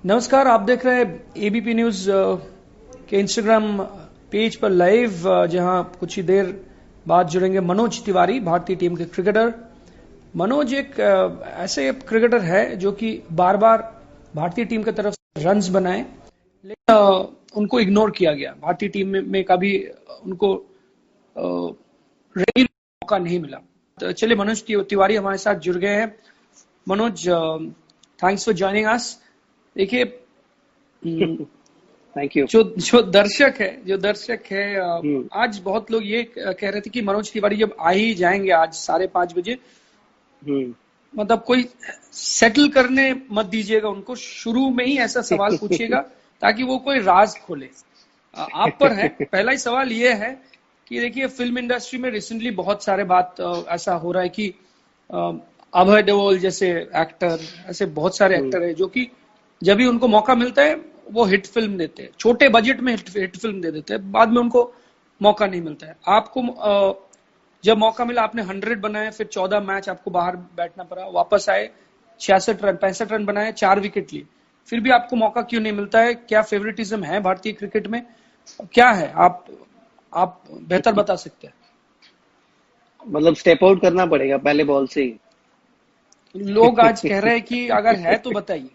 नमस्कार, आप देख रहे हैं एबीपी न्यूज के इंस्टाग्राम पेज पर लाइव, जहां कुछ ही देर बाद जुड़ेंगे मनोज तिवारी, भारतीय टीम के क्रिकेटर। मनोज एक ऐसे क्रिकेटर है जो कि बार बार भारतीय टीम की तरफ से रन्स बनाए, लेकिन उनको इग्नोर किया गया। भारतीय टीम में कभी उनको रेगुलर मौका नहीं मिला। तो चलिए, मनोज तिवारी हमारे साथ जुड़ गए हैं। Manoj, thanks for joining us. देखिए, थैंक यू। जो दर्शक है आज बहुत लोग ये कह रहे थे कि मनोज तिवारी जब आ ही जाएंगे आज 5:30 बजे, मतलब कोई सेटल करने मत दीजिएगा उनको, शुरू में ही ऐसा सवाल पूछिएगा ताकि वो कोई राज खोले। आप पर है पहला ही सवाल ये है कि देखिए, फिल्म इंडस्ट्री में रिसेंटली बहुत सारे बात ऐसा हो रहा है कि अभय देओल जैसे एक्टर, ऐसे बहुत सारे एक्टर है जो कि जब भी उनको मौका मिलता है वो हिट फिल्म देते हैं, छोटे बजट में हिट फिल्म दे देते हैं, बाद में उनको मौका नहीं मिलता है। आपको जब मौका मिला आपने 100 बनाए, फिर 14 मैच आपको बाहर बैठना पड़ा, वापस आए 65 रन बनाए, 4 विकेट लिए, फिर भी आपको मौका क्यों नहीं मिलता है? क्या फेवरेटिज्म है भारतीय क्रिकेट में? क्या है? आप बेहतर बता सकते हैं। मतलब स्टेप आउट करना पड़ेगा पहले बॉल से ही। लोग आज कह रहे हैं कि अगर है तो बताइए।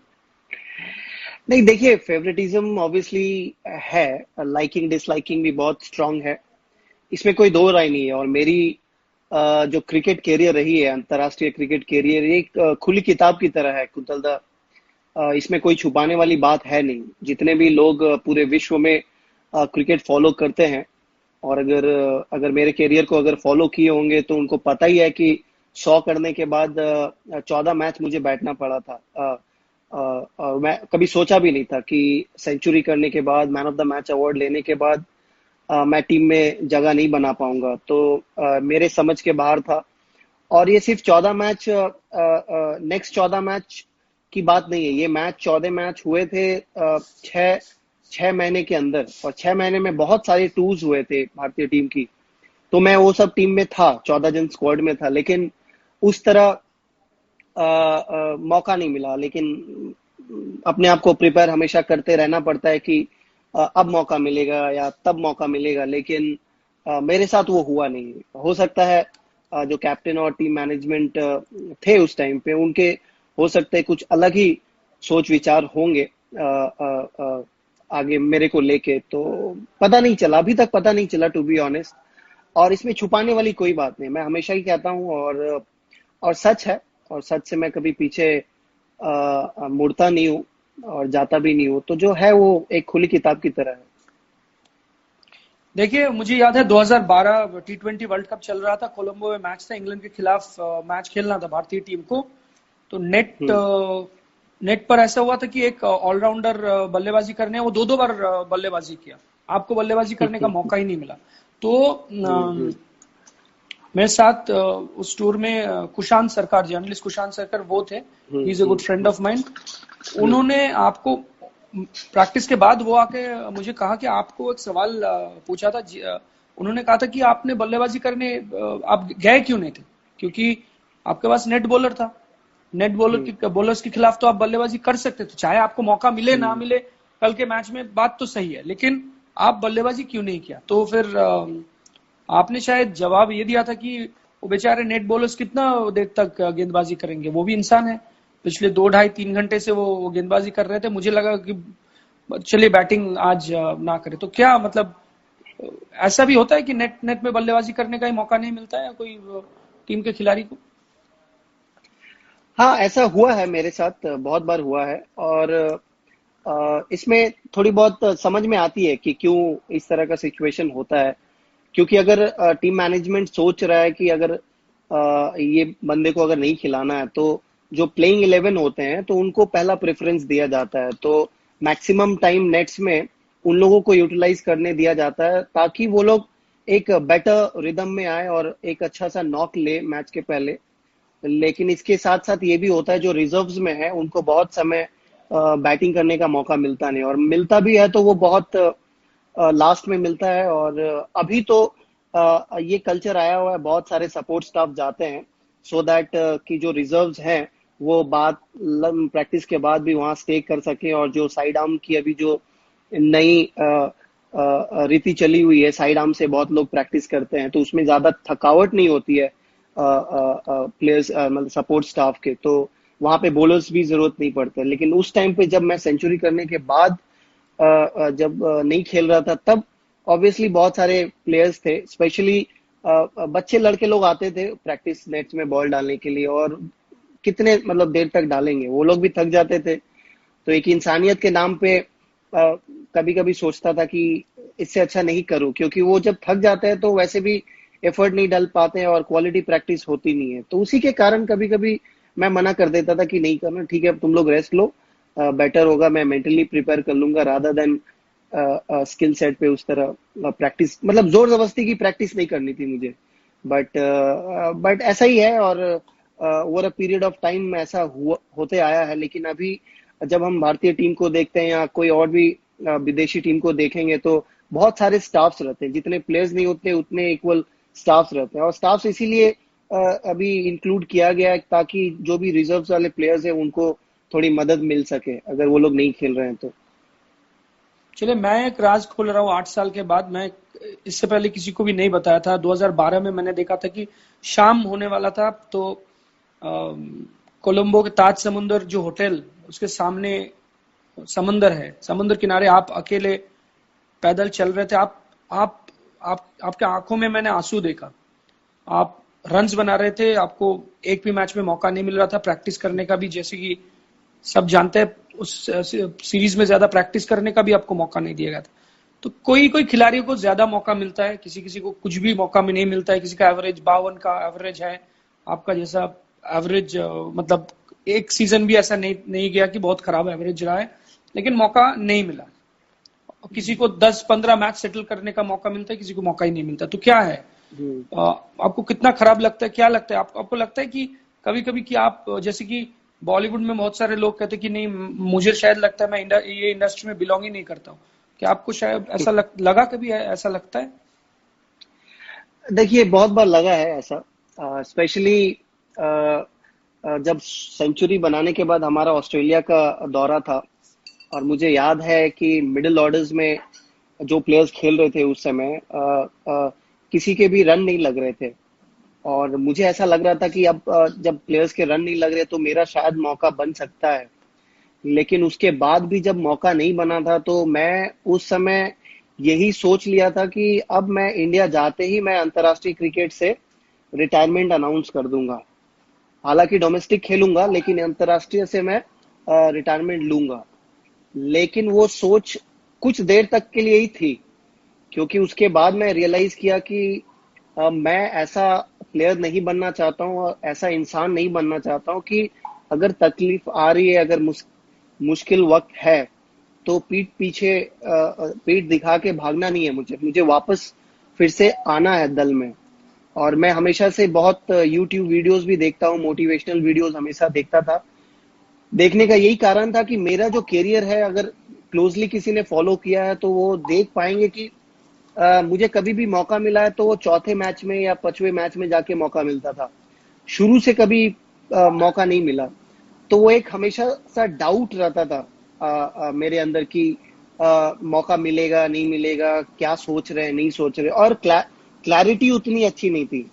नहीं, देखिए, फेवरेटिज्म ऑब्वियसली है, लाइकिंग डिसलाइकिंग भी बहुत स्ट्रांग है, इसमें कोई दो राय नहीं है। और मेरी जो क्रिकेट कैरियर रही है, अंतर्राष्ट्रीय क्रिकेट कैरियर, एक खुली किताब की तरह है कुंतल दा। इसमें कोई छुपाने वाली बात है नहीं। जितने भी लोग पूरे विश्व में क्रिकेट फॉलो करते हैं, और अगर मेरे कैरियर को अगर फॉलो किए होंगे तो उनको पता ही है कि 100 करने के बाद 14 मैच मुझे बैठना पड़ा था। मैं कभी सोचा भी नहीं था कि सेंचुरी करने के बाद, man of the match award लेने के बाद मैं टीम में जगह नहीं बना पाऊंगा, तो मेरे समझ के बाहर था। और ये सिर्फ 14 मैच, नेक्स्ट 14 मैच की बात नहीं है। ये मैच 14 मैच हुए थे 6 महीने के अंदर, और 6 महीने में बहुत सारे टूर्स हुए थे भारतीय टीम की। तो मैं वो सब टीम में था, 14 जन स्क्वाड में था, लेकिन उस तरह मौका नहीं मिला। लेकिन अपने आप को प्रिपेयर हमेशा करते रहना पड़ता है कि अब मौका मिलेगा या तब मौका मिलेगा, लेकिन मेरे साथ वो हुआ नहीं। हो सकता है जो कैप्टन और टीम मैनेजमेंट थे उस टाइम पे, उनके हो सकते है कुछ अलग ही सोच विचार होंगे आगे मेरे को लेके, तो पता नहीं चला, अभी तक पता नहीं चला, टू बी ऑनेस्ट। और इसमें छुपाने वाली कोई बात नहीं, मैं हमेशा ही कहता हूँ, और सच है, और सच से मैं कभी पीछे मुड़ता नहीं हूँ और जाता भी नहीं हूँ। तो जो है वो एक खुली किताब की तरह है। देखिए, मुझे याद है 2012 T20 वर्ल्ड कप चल रहा था, कोलंबो में मैच था, इंग्लैंड के खिलाफ मैच खेलना था भारतीय टीम को। तो नेट पर ऐसा हुआ था कि एक ऑलराउंडर बल्लेबाजी करने, वो दो बार बल्लेबाजी किया, आपको बल्लेबाजी करने का मौका ही नहीं मिला। तो मेरे साथ उस टूर में कुशांत सरकार, जर्नलिस्ट कुशांत सरकार वो थे, he is a good friend of mind. उन्होंने आपको प्रैक्टिस के बाद वो आके मुझे कहा कि आपको एक सवाल पूछा था। उन्होंने कहा था कि आपने बल्लेबाजी करने आप गए क्यों नहीं थे? क्योंकि आपके पास नेट बॉलर था, नेट बॉलर्स के खिलाफ तो आप बल्लेबाजी कर सकते थे, चाहे आपको मौका मिले ना मिले कल के मैच में, बात तो सही है, लेकिन आप बल्लेबाजी क्यों नहीं किया? तो फिर आपने शायद जवाब ये दिया था कि वो बेचारे नेट बॉलर्स कितना देर तक गेंदबाजी करेंगे, वो भी इंसान है। पिछले 2 ढाई 3 घंटे से वो गेंदबाजी कर रहे थे, मुझे लगा कि चलिए बैटिंग आज ना करे। तो क्या मतलब ऐसा भी होता है कि नेट में बल्लेबाजी करने का ही मौका नहीं मिलता है कोई टीम के खिलाड़ी को? हाँ, ऐसा हुआ है मेरे साथ, बहुत बार हुआ है। और इसमें थोड़ी बहुत समझ में आती है कि क्यों इस तरह का सिचुएशन होता है। क्योंकि अगर टीम मैनेजमेंट सोच रहा है कि अगर ये बंदे को अगर नहीं खिलाना है, तो जो प्लेइंग 11 होते हैं तो उनको पहला प्रेफरेंस दिया जाता है। तो मैक्सिमम टाइम नेट्स में उन लोगों को यूटिलाइज करने दिया जाता है, ताकि वो लोग एक बेटर रिदम में आए और एक अच्छा सा नॉक ले मैच के पहले। लेकिन इसके साथ साथ ये भी होता है, जो रिजर्व्स में है उनको बहुत समय बैटिंग करने का मौका मिलता नहीं, और मिलता भी है तो वो बहुत लास्ट में मिलता है। और अभी तो ये कल्चर आया हुआ है, बहुत सारे सपोर्ट स्टाफ जाते हैं, सो दैट कि जो रिजर्व्स हैं वो बात प्रैक्टिस के बाद भी वहां स्टे कर सके, और जो साइड आर्म की अभी जो नई रीति चली हुई है, साइड आर्म से बहुत लोग प्रैक्टिस करते हैं, तो उसमें ज्यादा थकावट नहीं होती है प्लेयर्स मतलब सपोर्ट स्टाफ के, तो वहां पे बॉलर्स भी जरूरत नहीं पड़ते। लेकिन उस टाइम पे जब मैं सेंचुरी करने के बाद जब नहीं खेल रहा था, तब ऑब्वियसली बहुत सारे प्लेयर्स थे, स्पेशली बच्चे लड़के लोग आते थे प्रैक्टिस नेट्स में बॉल डालने के लिए, और कितने मतलब देर तक डालेंगे, वो लोग भी थक जाते थे। तो एक इंसानियत के नाम पे कभी कभी सोचता था कि इससे अच्छा नहीं करूं, क्योंकि वो जब थक जाते हैं तो वैसे भी एफर्ट नहीं डाल पाते हैं और क्वालिटी प्रैक्टिस होती नहीं है, तो उसी के कारण कभी कभी मैं मना कर देता था कि नहीं करना, ठीक है तुम लोग रेस्ट लो, बेटर होगा, मैं मेंटली प्रिपेयर कर लूंगा रादर देन स्किल सेट पे उस तरह प्रैक्टिस, मतलब जोर जबरदस्ती की प्रैक्टिस नहीं करनी थी मुझे। बट ऐसा ही है, और over a period of time ऐसा होते आया है। लेकिन अभी जब हम भारतीय टीम को देखते हैं या कोई और भी विदेशी टीम को देखेंगे, तो बहुत सारे स्टाफ्स रहते हैं, जितने प्लेयर्स नहीं होते उतने इक्वल स्टाफ्स रहते हैं, और स्टाफ्स इसीलिए अभी इंक्लूड किया गया है ताकि जो भी रिजर्व वाले प्लेयर्स हैं उनको थोड़ी मदद मिल सके अगर वो लोग नहीं खेल रहे हैं तो। चलिए, मैं एक राज खोल रहा हूँ 8 साल के बाद। मैं इससे पहले किसी को भी नहीं बताया था। 2012 में मैंने देखा था कि शाम होने वाला था, तो कोलंबो के ताज समुंदर जो होटल, उसके सामने समंदर है, समुद्र किनारे आप अकेले पैदल चल रहे थे। आप आपके आंखों में मैंने आंसू देखा। आप रन्स बना रहे थे, आपको एक भी मैच में मौका नहीं मिल रहा था प्रैक्टिस करने का भी। जैसे कि सब जानते हैं, उस सीरीज में ज्यादा प्रैक्टिस करने का भी आपको मौका नहीं दिया गया था। तो कोई कोई खिलाड़ियों को ज्यादा मौका मिलता है, किसी किसी को कुछ भी मौका में नहीं मिलता है। किसी का एवरेज 52 का एवरेज है, आपका जैसा एवरेज मतलब एक सीजन भी ऐसा नहीं गया कि बहुत खराब एवरेज रहा है, लेकिन मौका नहीं मिला। किसी को 10-15 मैच सेटल करने का मौका मिलता है, किसी को मौका ही नहीं मिलता। तो क्या है, आपको कितना खराब लगता है? क्या लगता है आपको आपको लगता है कि कभी कभी कि आप जैसे कि बॉलीवुड में बहुत सारे लोग कहते हैं कि नहीं, मुझे शायद लगता है मैं ये इंडस्ट्री में बिलोंग ही नहीं करता हूँ। क्या आपको शायद ऐसा लगा कभी है, ऐसा लगता है? देखिए बहुत बार लगा है ऐसा, स्पेशली जब सेंचुरी बनाने के बाद हमारा ऑस्ट्रेलिया का दौरा था, और मुझे याद है कि मिडिल ऑर्डर्स में जो प्लेयर्स खेल रहे थे उस समय किसी के भी रन नहीं लग रहे थे, और मुझे ऐसा लग रहा था कि अब जब प्लेयर्स के रन नहीं लग रहे तो मेरा शायद मौका बन सकता है। लेकिन उसके बाद भी जब मौका नहीं बना था, तो मैं उस समय यही सोच लिया था कि अब मैं इंडिया जाते ही मैं अंतर्राष्ट्रीय क्रिकेट से रिटायरमेंट अनाउंस कर दूंगा। हालांकि डोमेस्टिक खेलूंगा, लेकिन अंतर्राष्ट्रीय से मैं रिटायरमेंट लूंगा। लेकिन वो सोच कुछ देर तक के लिए ही थी, क्योंकि उसके बाद मैं रियलाइज किया कि मैं ऐसा प्लेयर नहीं बनना चाहता हूँ और ऐसा इंसान नहीं बनना चाहता हूँ कि अगर तकलीफ आ रही है, अगर मुश्किल वक्त है, तो पीठ दिखा के भागना नहीं है। मुझे वापस फिर से आना है दल में। और मैं हमेशा से बहुत यूट्यूब वीडियोस भी देखता हूँ, मोटिवेशनल वीडियोस हमेशा देखता था। देखने का यही कारण था कि मेरा जो करियर है, अगर क्लोजली किसी ने फॉलो किया है तो वो देख पाएंगे कि मुझे कभी भी मौका मिला है तो वो चौथे मैच में या पांचवें मैच में जाके मौका मिलता था, शुरू से कभी मौका नहीं मिला। तो वो एक हमेशा सा डाउट रहता था मेरे अंदर कि मौका मिलेगा नहीं मिलेगा, क्या सोच रहे हैं नहीं सोच रहे, और क्लैरिटी उतनी अच्छी नहीं थी।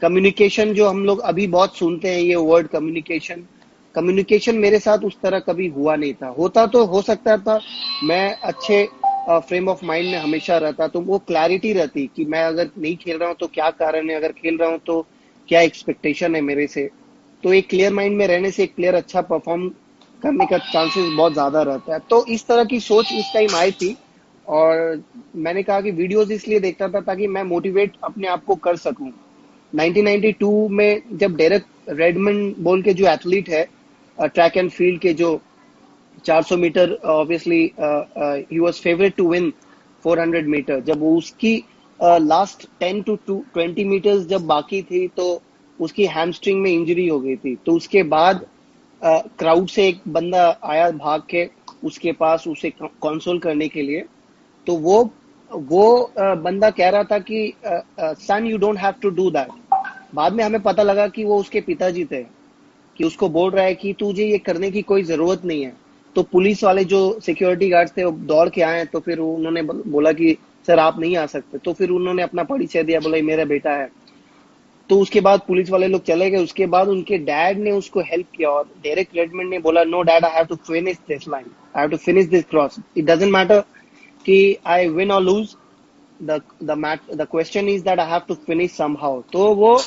कम्युनिकेशन जो हम लोग अभी बहुत सुनते हैं, ये वर्ड कम्युनिकेशन, कम्युनिकेशन मेरे साथ उस तरह कभी हुआ नहीं था। होता तो हो सकता था, मैं अच्छे फ्रेम ऑफ माइंड में हमेशा रहता, तो वो क्लैरिटी रहती कि मैं अगर नहीं खेल रहा हूँ तो क्या कारण है, अगर खेल रहा हूँ तो क्या एक्सपेक्टेशन है मेरे से। तो एक क्लियर माइंड में रहने से एक प्लेयर अच्छा परफॉर्म करने का चांसेस बहुत ज्यादा रहता है। तो इस तरह की सोच उस टाइम आई थी, और मैंने कहा कि वीडियोस इसलिए देखता था ताकि मैं मोटिवेट अपने आप को कर सकूं। 1992 में जब डेरेक रेडमंड बोल के जो एथलीट है ट्रैक एंड फील्ड के, जो 400 metre, obviously he was favourite to win 400 metre, जब वो उसकी लास्ट 10 to 20 मीटर्स जब बाकी थी, तो उसकी हैमस्ट्रिंग में इंजरी हो गई थी। तो उसके बाद क्राउड से एक बंदा आया भाग के उसके पास उसे कंसोल करने के लिए। तो वो बंदा कह रहा था कि son, you don't have to do that. बाद में हमें पता लगा कि वो उसके पिताजी थे। कि उसको बोल रहा है कि तुझे ये करने की कोई जरूरत नहीं है। तो पुलिस वाले जो सिक्योरिटी गार्ड्स थे वो दौड़ के आए, तो फिर उन्होंने बोला कि सर आप नहीं आ सकते। तो फिर उन्होंने अपना परिचय दिया, बोला ये मेरा बेटा है। तो उसके बाद पुलिस वाले लोग चले गए। उसके बाद उनके डैड ने उसको हेल्प किया और डेरेक रेडमंड ने बोला no dad, I have to finish this line, I have to finish this cross, it doesn't matter कि आई विन और lose, the question is that I have to finish somehow. तो वो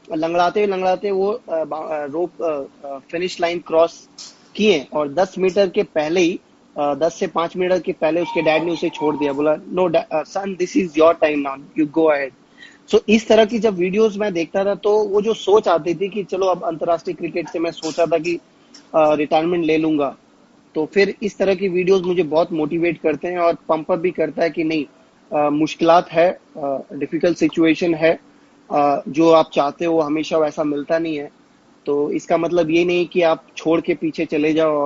लंगड़ाते वो रोप finish line cross किए और 10 metre के पहले ही 10 से 5 मिनट के पहले उसके डैड ने उसे छोड़ दिया, बोला no son this is your time now, you go ahead. So इस तरह की जब वीडियोस मैं देखता था तो वो जो सोच आती थी कि चलो अब अंतर्राष्ट्रीय क्रिकेट से मैं सोचा था कि रिटायरमेंट ले लूंगा, तो फिर इस तरह की वीडियोस मुझे बहुत मोटिवेट करते हैं और पंप अप भी करता है कि नहीं, मुश्किलात है, डिफिकल्ट सिचुएशन है, जो आप चाहते हो हमेशा वैसा मिलता नहीं है। तो इसका मतलब ये नहीं कि आप छोड़ के पीछे चले जाओ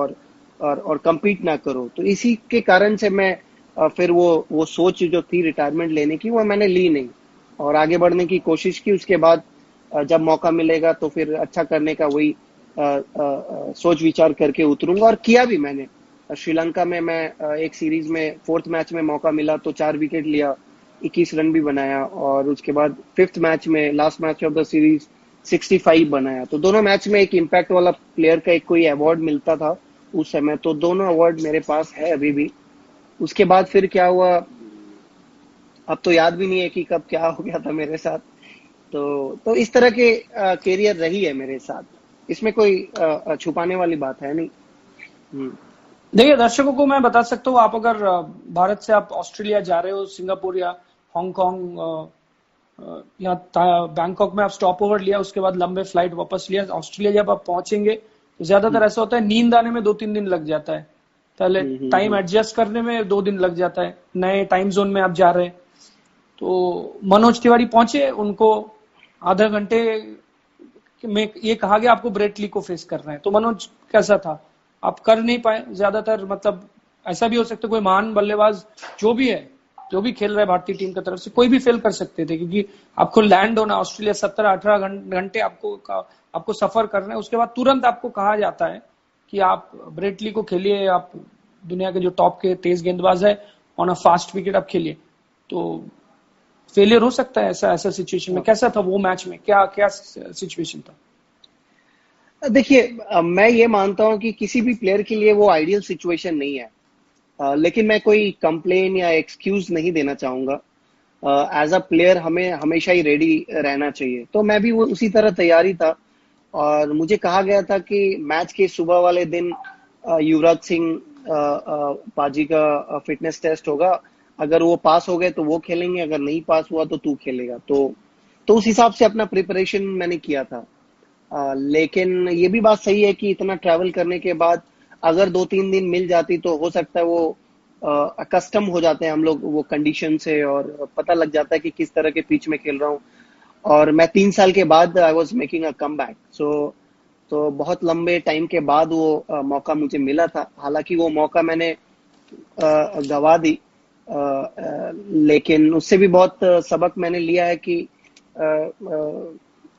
और compete ना करो। तो इसी के कारण से मैं फिर वो सोच जो थी रिटायरमेंट लेने की वो मैंने ली नहीं और आगे बढ़ने की कोशिश की। उसके बाद जब मौका मिलेगा तो फिर अच्छा करने का वही सोच विचार करके उतरूंगा और किया भी मैंने। श्रीलंका में मैं एक सीरीज में 4th मैच में मौका मिला तो 4 विकेट लिया, 21 रन भी बनाया और उसके बाद 5th मैच में last match of the series 65 बनाया। तो दोनों मैच में एक इम्पैक्ट वाला प्लेयर का एक कोई अवार्ड मिलता था उस समय, तो दोनों अवार्ड मेरे पास है अभी भी। उसके बाद फिर क्या हुआ अब तो याद भी नहीं है कि कब क्या हो गया था मेरे साथ। तो इस तरह के कैरियर रही है मेरे साथ, इसमें कोई छुपाने वाली बात है नहीं। देखिए, दर्शकों को मैं बता सकता हूँ, आप अगर भारत से आप ऑस्ट्रेलिया जा रहे हो, सिंगापुर या हांगकांग या बैंकॉक में आप स्टॉप ओवर लिया, उसके बाद लंबे फ्लाइट वापस लिया, ऑस्ट्रेलिया जब आप पहुंचेंगे तो ज्यादातर ऐसा होता है नींद आने में 2-3 दिन लग जाता है, पहले टाइम एडजस्ट करने में 2 दिन लग जाता है, नए टाइम जोन में आप जा रहे हैं। तो मनोज तिवारी पहुंचे, उनको आधा घंटे में ये कहा गया आपको ब्रेट ली को फेस करना है। तो मनोज कैसा था, आप कर नहीं पाए ज्यादातर, मतलब ऐसा भी हो सकता है कोई महान बल्लेबाज जो भी है, जो भी खेल रहा है भारतीय टीम की तरफ से, कोई भी फेल कर सकते थे, क्योंकि आपको लैंड होना ऑस्ट्रेलिया 17-18 घंटे आपको सफर करना है। उसके बाद तुरंत आपको कहा जाता है कि आप ब्रेट ली को खेलिए, आप दुनिया के जो टॉप के तेज गेंदबाज है, ऑन अ फास्ट विकेट आप खेलिए। तो फेलियर हो सकता है ऐसा सिचुएशन में। कैसा था वो मैच में, क्या सिचुएशन था? देखिए, मैं ये मानता हूं कि किसी भी प्लेयर के लिए वो आइडियल सिचुएशन नहीं है, लेकिन मैं कोई कंप्लेन या एक्सक्यूज नहीं देना चाहूंगा। एज अ प्लेयर हमें हमेशा ही रेडी रहना चाहिए, तो मैं भी वो उसी तरह तैयारी था और मुझे कहा गया था कि मैच के सुबह वाले दिन युवराज सिंह पाजी का फिटनेस टेस्ट होगा, अगर वो पास हो गए तो वो खेलेंगे, अगर नहीं पास हुआ तो तू खेलेगा। तो उस हिसाब से अपना प्रिपरेशन मैंने किया था। लेकिन ये भी बात सही है कि इतना ट्रैवल करने के बाद अगर 2-3 दिन मिल जाती तो हो सकता है वो अकस्टम हो जाते हैं हम लोग वो कंडीशन से और पता लग जाता है कि किस तरह के पिच में खेल रहा हूँ। और मैं 3 साल के बाद I was making a come back, तो बहुत लंबे टाइम के बाद वो मौका मुझे मिला था। हालांकि वो मौका मैंने गवा दी, लेकिन उससे भी बहुत सबक मैंने लिया है कि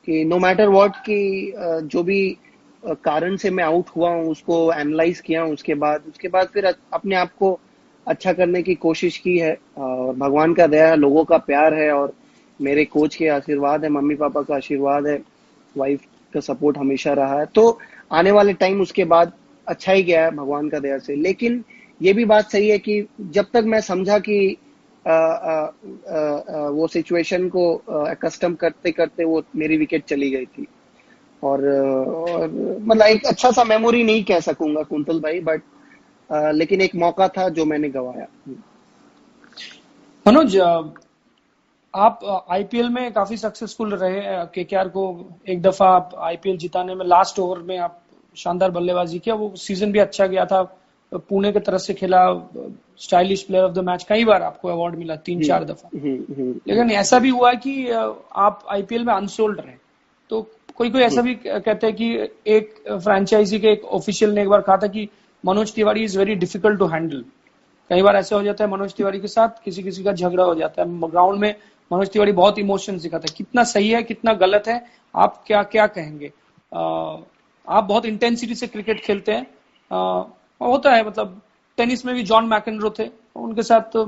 नो मैटर व्हाट कि जो भी कारण से मैं आउट हुआ हूँ उसको एनालाइज किया हूँ, उसके बाद फिर अपने आप को अच्छा करने की कोशिश की है। और भगवान का दया है, लोगों का प्यार है और मेरे कोच के आशीर्वाद है, मम्मी पापा का आशीर्वाद है, वाइफ का सपोर्ट हमेशा रहा है। तो आने वाले टाइम उसके बाद अच्छा ही गया है भगवान का दया से। लेकिन ये भी बात सही है कि जब तक मैं समझा कि वो सिचुएशन को कस्टम करते करते वो मेरी विकेट चली गई थी और मतलब एक अच्छा सा मेमोरी नहीं कह सकूंगा कुंतल भाई, बट लेकिन एक मौका था जो मैंने गवाया। मनोज, आप आईपीएल में काफी सक्सेसफुल रहे, केकेआर को एक दफा आप आईपीएल जिताने में लास्ट ओवर में आप शानदार बल्लेबाजी किया, वो सीजन भी अच्छा गया था, पुणे की तरफ से खेला, stylish player of the match, कई बार आपको अवार्ड मिला, 3-4 दफा। लेकिन ऐसा भी हुआ कि आप आईपीएल में अनसोल्ड रहे। तो कोई ऐसा भी कहते हैं कि एक फ्रेंचाइजी के एक ऑफिशियल ने एक बार कहा था कि Manoj Tiwari is very difficult to handle. कई बार ऐसा हो जाता है मनोज तिवारी के साथ, किसी का झगड़ा हो जाता है ग्राउंड में, मनोज तिवारी बहुत इमोशन दिखाता है। कितना सही है, कितना गलत है, आप क्या कहेंगे? आप बहुत इंटेंसिटी से क्रिकेट खेलते हैं। होता है, मतलब टेनिस में भी जॉन मैकेनरो थे, उनके साथ तो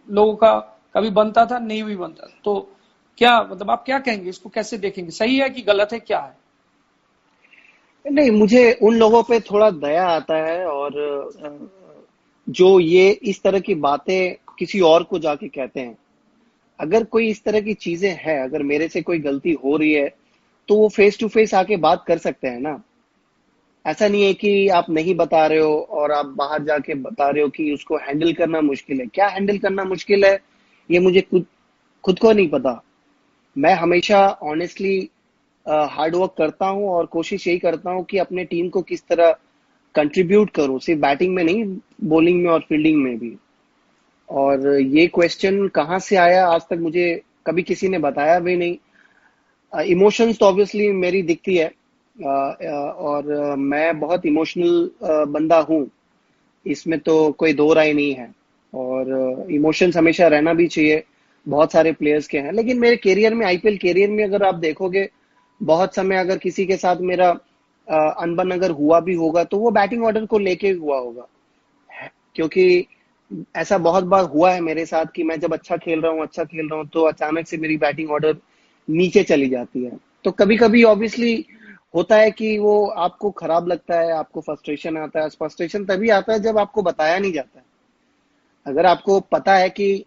लोगों का कभी बनता था, नहीं भी बनता। तो क्या मतलब आप क्या कहेंगे, इसको कैसे देखेंगे, सही है कि गलत है, क्या है? नहीं, मुझे उन लोगों पे थोड़ा दया आता है, और जो ये इस तरह की बातें किसी और को जाके कहते हैं। अगर कोई इस तरह की चीजें हैं, अगर मेरे से कोई गलती हो रही है, तो वो फेस टू फेस आके बात कर सकते हैं ना। ऐसा नहीं है कि आप नहीं बता रहे हो और आप बाहर जाके बता रहे हो कि उसको हैंडल करना मुश्किल है। क्या हैंडल करना मुश्किल है, ये मुझे खुद खुद को नहीं पता। मैं हमेशा ऑनेस्टली हार्ड वर्क करता हूँ, और कोशिश यही करता हूँ कि अपने टीम को किस तरह कंट्रीब्यूट करूँ, सिर्फ बैटिंग में नहीं, बॉलिंग में और फील्डिंग में भी। और ये क्वेश्चन कहाँ से आया, आज तक मुझे कभी किसी ने बताया भी नहीं। इमोशंस तो ऑब्वियसली मेरी दिखती है, और मैं बहुत इमोशनल बंदा हूँ, इसमें तो कोई दो राय नहीं है। और इमोशंस हमेशा रहना भी चाहिए, बहुत सारे प्लेयर्स के हैं। लेकिन मेरे करियर में, आईपीएल करियर में अगर आप देखोगे, बहुत समय अगर किसी के साथ मेरा अनबन अगर हुआ भी होगा, तो वो बैटिंग ऑर्डर को लेके हुआ होगा। क्योंकि ऐसा बहुत बार हुआ है मेरे साथ कि मैं जब अच्छा खेल रहा हूँ, तो अचानक से मेरी बैटिंग ऑर्डर नीचे चली जाती है। तो कभी कभी ऑब्वियसली होता है कि वो आपको खराब लगता है, आपको फ्रस्ट्रेशन आता है। फ्रस्ट्रेशन तभी आता है जब आपको बताया नहीं जाता है। अगर आपको पता है कि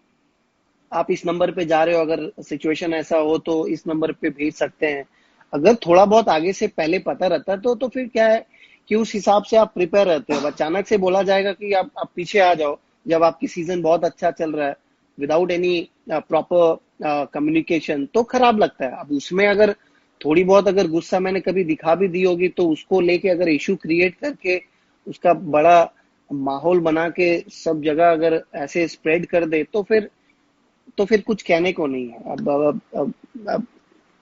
आप इस नंबर पे जा रहे हो, अगर सिचुएशन ऐसा हो तो इस नंबर पे भेज सकते हैं, अगर थोड़ा बहुत आगे से पहले पता रहता है, तो फिर क्या है कि उस हिसाब से आप प्रिपेयर रहते हो। अब अचानक से बोला जाएगा कि आप पीछे आ जाओ, जब आपकी सीजन बहुत अच्छा चल रहा है, विदाउट एनी प्रॉपर कम्युनिकेशन, तो खराब लगता है। अब उसमें अगर थोड़ी बहुत अगर गुस्सा मैंने कभी दिखा भी दी होगी, तो उसको लेके अगर इशू क्रिएट करके उसका बड़ा माहौल बना के सब जगह अगर ऐसे स्प्रेड कर दे, तो फिर कुछ कहने को नहीं है। अब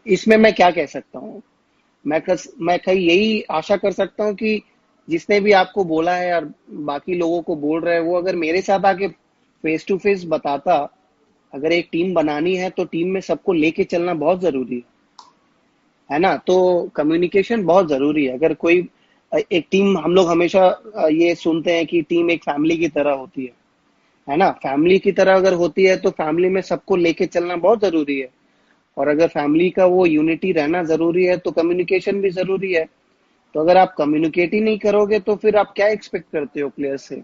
इसमें मैं क्या कह सकता हूँ। मैं कहीं यही आशा कर सकता हूँ कि जिसने भी आपको बोला है और बाकी लोगों को बोल रहा है, वो अगर मेरे साथ आके फेस टू फेस बताता। अगर एक टीम बनानी है, तो टीम में सबको लेके चलना बहुत जरूरी है ना। तो कम्युनिकेशन बहुत जरूरी है। अगर कोई एक टीम, हम लोग हमेशा ये सुनते हैं कि टीम एक फैमिली की तरह होती है ना। फैमिली की तरह अगर होती है, तो फैमिली में सबको लेके चलना बहुत जरूरी है। और अगर फैमिली का वो यूनिटी रहना जरूरी है, तो कम्युनिकेशन भी जरूरी है। तो अगर आप कम्युनिकेट ही नहीं करोगे, तो फिर आप क्या एक्सपेक्ट करते हो प्लेयर से।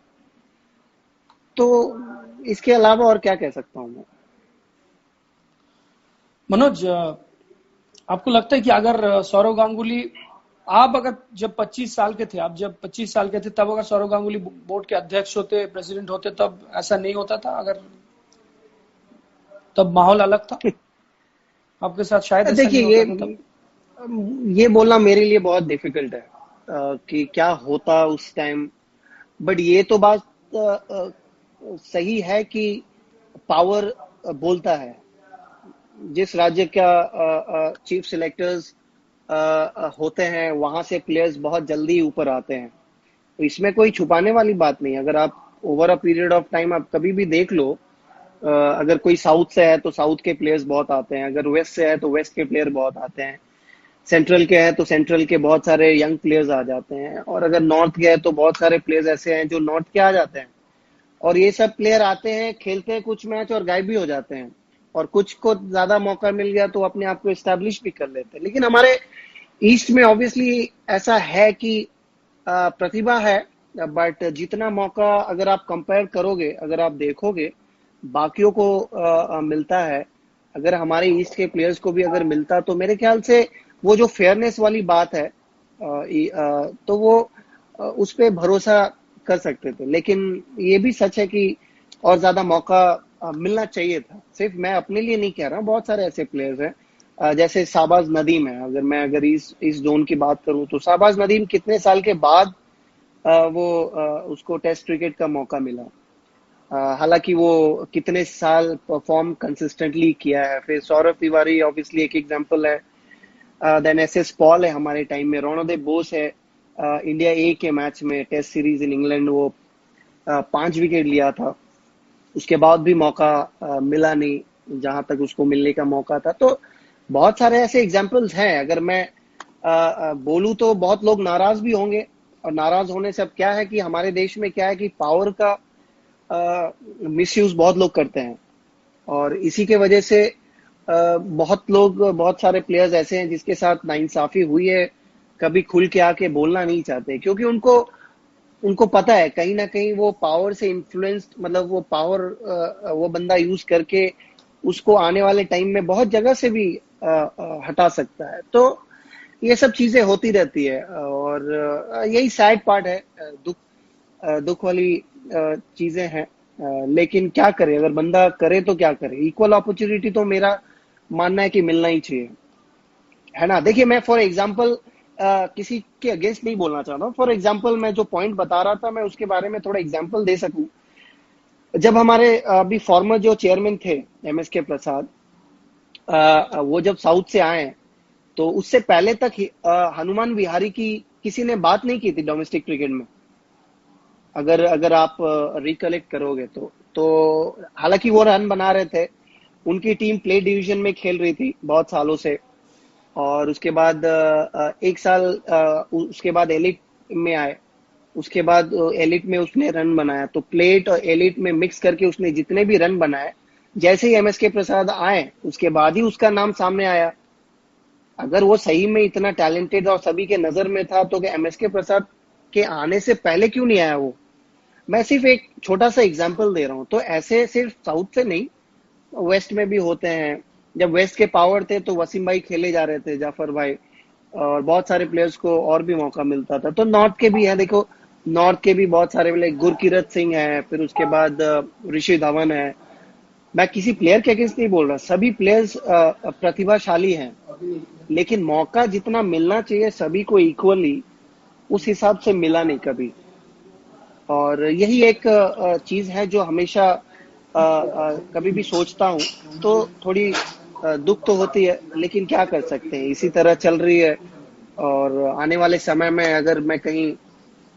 तो इसके अलावा और क्या कह सकता हूँ मैं। मनोज, आपको लगता है कि अगर सौरव गांगुली, आप अगर जब 25 साल के थे, आप जब 25 साल के थे, तब अगर सौरव गांगुली बोर्ड के अध्यक्ष होते, प्रेसिडेंट होते, तब ऐसा नहीं होता था? अगर तब माहौल अलग था, आपके साथ शायद ऐसा नहीं देखिए, होता था तब। ये बोलना मेरे लिए बहुत डिफिकल्ट है कि क्या होता उस टाइम। बट ये तो बात सही है कि पावर बोलता है। जिस राज्य का चीफ सिलेक्टर्स होते हैं, वहां से प्लेयर्स बहुत जल्दी ऊपर आते हैं। तो इसमें कोई छुपाने वाली बात नहीं। अगर आप over a period of time आप कभी भी देख लो, अगर कोई साउथ से है तो साउथ के प्लेयर्स बहुत आते हैं, अगर वेस्ट से है तो वेस्ट के प्लेयर बहुत आते हैं, सेंट्रल के हैं तो सेंट्रल के बहुत सारे यंग प्लेयर्स आ जाते हैं, और अगर नॉर्थ के हैं तो बहुत सारे प्लेयर्स ऐसे हैं जो नॉर्थ के आ जाते हैं। और ये सब प्लेयर आते हैं, खेलते हैं कुछ मैच और गायब भी हो जाते हैं। और कुछ को ज्यादा मौका मिल गया तो अपने आप को एस्टेब्लिश भी कर लेते हैं। लेकिन हमारे ईस्ट में ऑब्वियसली ऐसा है कि प्रतिभा है, बट जितना मौका अगर आप कंपेयर करोगे, अगर आप देखोगे बाकियों को मिलता है, अगर हमारे ईस्ट के प्लेयर्स को भी अगर मिलता, तो मेरे ख्याल से वो जो फेयरनेस वाली बात है, तो वो उस पे भरोसा कर सकते थे। लेकिन ये भी सच है कि और ज्यादा मौका मिलना चाहिए था। सिर्फ मैं अपने लिए नहीं कह रहा हूँ, बहुत सारे ऐसे प्लेयर्स हैं, जैसे शाहबाज नदीम है। अगर इस जोन की बात करूं, तो शाहबाज नदीम कितने साल के बाद उसको टेस्ट क्रिकेट का मौका मिला। हालांकि वो कितने साल परफॉर्म कंसिस्टेंटली किया है। फिर सौरभ तिवारी ऑब्वियसली एक एग्जांपल है। देन एस पॉल है हमारे टाइम में, रोनोदेव बोस है। इंडिया ए के मैच में टेस्ट सीरीज इन इंग्लैंड वो 5 विकेट लिया था। उसके बाद भी मौका मिला नहीं, जहां तक उसको मिलने का मौका था। तो बहुत सारे ऐसे एग्जाम्पल्स हैं। अगर मैं बोलूं तो बहुत लोग नाराज भी होंगे, और नाराज होने से अब क्या है कि हमारे देश में क्या है कि पावर का मिसयूज बहुत लोग करते हैं, और इसी के वजह से बहुत लोग, बहुत सारे प्लेयर्स ऐसे हैं जिसके साथ नाइंसाफी हुई है, कभी खुल के आके बोलना नहीं चाहते, क्योंकि उनको उनको पता है कहीं ना कहीं वो पावर से इन्फ्लुएंस्ड, मतलब वो पावर वो बंदा यूज करके उसको आने वाले टाइम में बहुत जगह से भी हटा सकता है। तो ये सब चीजें होती रहती है, और यही सैड पार्ट है, दुख वाली चीजें हैं। लेकिन क्या करे, अगर बंदा करे तो क्या करे, इक्वल अपॉर्चुनिटी तो मेरा मानना है कि मिलना ही चाहिए, है ना। देखिए, मैं फॉर एग्जाम्पल किसी के अगेंस्ट नहीं बोलना चाहता हूँ, फॉर एग्जाम्पल मैं जो पॉइंट बता रहा था मैं उसके बारे में थोड़ा एग्जाम्पल दे सकूं। जब हमारे अभी फॉर्मर जो चेयरमैन थे, MSK प्रसाद, वो जब साउथ से आए, तो उससे पहले तक हनुमान विहारी की किसी ने बात नहीं की थी डोमेस्टिक क्रिकेट में, अगर अगर आप रिकलेक्ट करोगे तो हालांकि वो रन बना रहे थे, उनकी टीम प्ले डिवीजन में खेल रही थी बहुत सालों से, और उसके बाद एक साल उसके बाद एलिट में आए, उसके बाद एलिट में उसने रन बनाया, तो प्लेट और एलिट में मिक्स करके उसने जितने भी रन बनाए, जैसे ही MSK प्रसाद आए उसके बाद ही उसका नाम सामने आया। अगर वो सही में इतना टैलेंटेड और सभी के नजर में था, तो MSK प्रसाद के आने से पहले क्यों नहीं आया वो। मैं सिर्फ एक छोटा सा एग्जांपल दे रहा हूँ, तो ऐसे सिर्फ साउथ से नहीं, वेस्ट में भी होते हैं। जब वेस्ट के पावर थे तो वसीम भाई खेले जा रहे थे, जाफर भाई, और बहुत सारे प्लेयर्स को और भी मौका मिलता था। तो नॉर्थ के भी है, देखो नॉर्थ के भी बहुत सारे, लाइक गुरकीरत सिंह है, फिर उसके बाद ऋषि धवन है। मैं किसी प्लेयर के अगेंस्ट नहीं बोल रहा, सभी प्लेयर्स प्रतिभाशाली हैं, लेकिन मौका जितना मिलना चाहिए सभी को इक्वली, उस हिसाब से मिला नहीं कभी। और यही एक चीज है जो हमेशा कभी भी सोचता हूँ तो थोड़ी दुख तो होती है, लेकिन क्या कर सकते हैं, इसी तरह चल रही है। और आने वाले समय में अगर मैं कहीं